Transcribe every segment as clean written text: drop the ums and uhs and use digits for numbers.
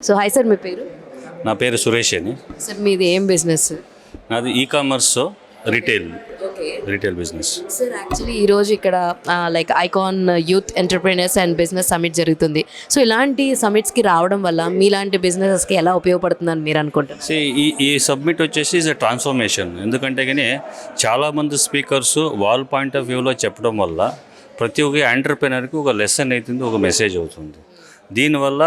So hi sir, మీ పేరు? నా పేరు సురేష్ అని. సార్ మీది ఏం బిజినెస్? నాది ecommerce retail okay retail business. Sir actually ఈరోజు ఇక్కడ like icon youth entrepreneurs and business summit జరుగుతుంది. సో ఇలాంటి సమిట్స్కి రావడం వల్ల మీలాంటి బిజినెసెస్కి ఎలా ఉపయోగపడుతుందని మీరు అనుకుంటారు? ఈ సబ్మిట్ వచ్చేసి ఇస్ ఎ ట్రాన్స్ఫర్మేషన్. ఎందుకంటే కానీ చాలామంది స్పీకర్స్ వాళ్ళ పాయింట్ ఆఫ్ వ్యూలో చెప్పడం వల్ల ప్రతి ఒక్క ఎంటర్ప్రీనర్కి ఒక లెసన్ అవుతుంది, ఒక మెసేజ్ అవుతుంది. దీనివల్ల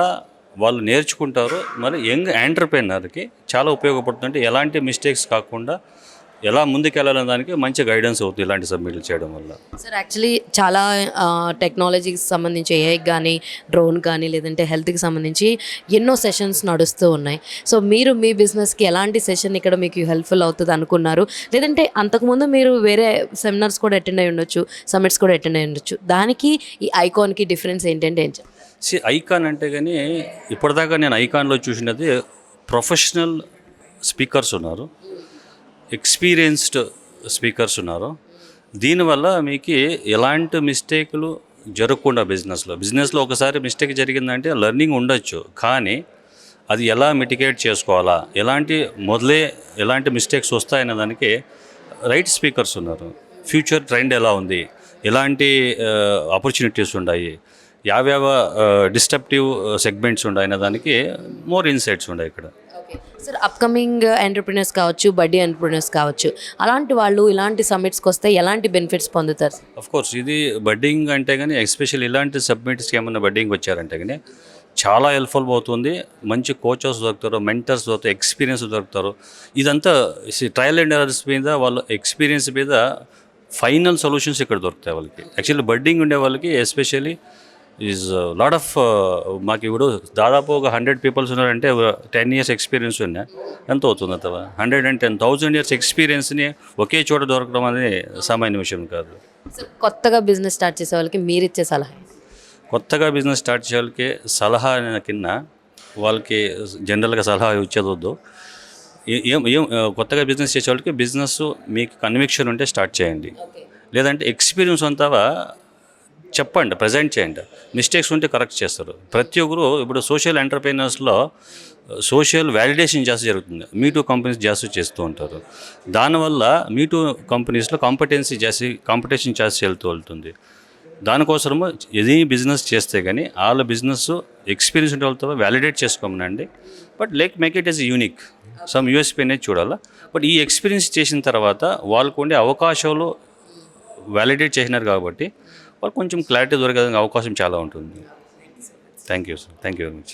వాళ్ళు నేర్చుకుంటారు. మరి యంగ్ ఎంటర్ప్రీనర్కి చాలా ఉపయోగపడుతుంది. అంటే ఎలాంటి మిస్టేక్స్ కాకుండా ఎలా ముందుకు వెళ్ళాలనే దానికి మంచి గైడెన్స్ అవుతుంది ఇలాంటి సబ్మిట్లు చేయడం వల్ల. సార్ యాక్చువల్లీ చాలా టెక్నాలజీకి సంబంధించి ఏఐ కానీ డ్రోన్ కానీ లేదంటే హెల్త్కి సంబంధించి ఎన్నో సెషన్స్ నడుస్తూ ఉన్నాయి. సో మీరు మీ బిజినెస్కి ఎలాంటి సెషన్ ఇక్కడ మీకు హెల్ప్ఫుల్ అవుతుంది అనుకున్నారు? లేదంటే అంతకుముందు మీరు వేరే సెమినార్స్ కూడా అటెండ్ అయ్యి ఉండొచ్చు, సమిట్స్ కూడా అటెండ్ అయ్యి ఉండొచ్చు. దానికి ఈ ఐకాన్కి డిఫరెన్స్ ఏంటంటే ఏం చెప్తారు? ఐకాన్ అంటే కానీ ఇప్పటిదాకా నేను ఐకాన్లో చూసినది ప్రొఫెషనల్ స్పీకర్స్ ఉన్నారు, ఎక్స్పీరియన్స్డ్ స్పీకర్స్ ఉన్నారు. దీనివల్ల మీకు ఎలాంటి మిస్టేక్లు జరగకుండా బిజినెస్లో ఒకసారి మిస్టేక్ జరిగిందంటే లెర్నింగ్ ఉండొచ్చు, కానీ అది ఎలా మిటిగేట్ చేసుకోవాలా, ఎలాంటి మిస్టేక్స్ వస్తాయనే దానికి రైట్ స్పీకర్స్ ఉన్నారు. ఫ్యూచర్ ట్రెండ్ ఎలా ఉంది, ఎలాంటి ఆపర్చునిటీస్ ఉన్నాయి, యావ్యావ డిస్టప్టివ్ సెగ్మెంట్స్ ఉన్నాయి అనే దానికి మోర్ ఇన్సైట్స్ ఉన్నాయి ఇక్కడ. సార్ అప్కమింగ్ ఎంటర్ప్రినర్స్ కావచ్చు, బడ్డీ ఎంటర్ప్రినర్స్ కావచ్చు, అలాంటి వాళ్ళు ఇలాంటి సబ్మిట్స్కి వస్తే ఎలాంటి బెనిఫిట్స్ పొందుతారు? కోర్స్ ఇది బడ్డింగ్ అంటే కానీ ఎస్పెషల్ ఇలాంటి సబ్మిట్స్కి ఏమన్నా బడ్డింగ్ వచ్చారంటే కానీ చాలా హెల్ప్ఫుల్ అవుతుంది. మంచి కోచెస్ దొరుకుతారు, మెంటర్స్ దొరుకుతారు, ఎక్స్పీరియన్స్ దొరుకుతారు. ఇదంతా ట్రయల్ అండ్ ఎర్రర్స్ మీద వాళ్ళ ఎక్స్పీరియన్స్ మీద ఫైనల్ సొల్యూషన్స్ ఇక్కడ దొరుకుతాయి వాళ్ళకి. యాక్చువల్లీ బడ్డింగ్ ఉండే వాళ్ళకి ఎస్పెషల్లీ ఈజ్ లాట్ ఆఫ్ మాకు ఇప్పుడు దాదాపు ఒక 100 పీపుల్స్ ఉన్నారంటే 10 years ఎక్స్పీరియన్స్ ఉన్నాయి. ఎంత అవుతుంది అంత 110,000 years ఎక్స్పీరియన్స్ని ఒకే చోట దొరకడం అనేది సామాన్య విషయం కాదు. కొత్తగా బిజినెస్ స్టార్ట్ చేసే వాళ్ళకి మీరు ఇచ్చే సలహా? కొత్తగా బిజినెస్ స్టార్ట్ చేసే వాళ్ళకి సలహా కింద వాళ్ళకి జనరల్గా సలహా ఇచ్చేదొద్దు. ఏం కొత్తగా బిజినెస్ చేసే వాళ్ళకి బిజినెస్ మీకు కన్విక్షన్ ఉంటే స్టార్ట్ చేయండి, లేదంటే ఎక్స్పీరియన్స్ అంతా చెప్పండి, ప్రజెంట్ చేయండి. మిస్టేక్స్ ఉంటే కరెక్ట్ చేస్తారు. ప్రతి ఒక్కరు ఇప్పుడు సోషల్ ఎంటర్ప్రైనర్స్లో సోషల్ వ్యాలిడేషన్ జాస్తి జరుగుతుంది. మీటూ కంపెనీస్ జాస్తి చేస్తూ ఉంటారు. దానివల్ల మీటూ కంపెనీస్లో కాంపిటీషన్ జాస్తి వెళ్తుంది. దానికోసము ఏది బిజినెస్ చేస్తే కానీ వాళ్ళ బిజినెస్ ఎక్స్పీరియన్స్ ఉంటే వాళ్ళతో వ్యాలిడేట్ చేసుకోమనండి. But make it as unique, some USP అనేది చూడాలా. బట్ ఈ ఎక్స్పీరియన్స్ చేసిన తర్వాత వాళ్ళకు ఉండే అవకాశాలు వ్యాలిడేట్ చేసినారు కాబట్టి వాళ్ళు కొంచెం క్లారిటీ దొరికే అవకాశం చాలా ఉంటుంది. Thank you sir, thank you very much.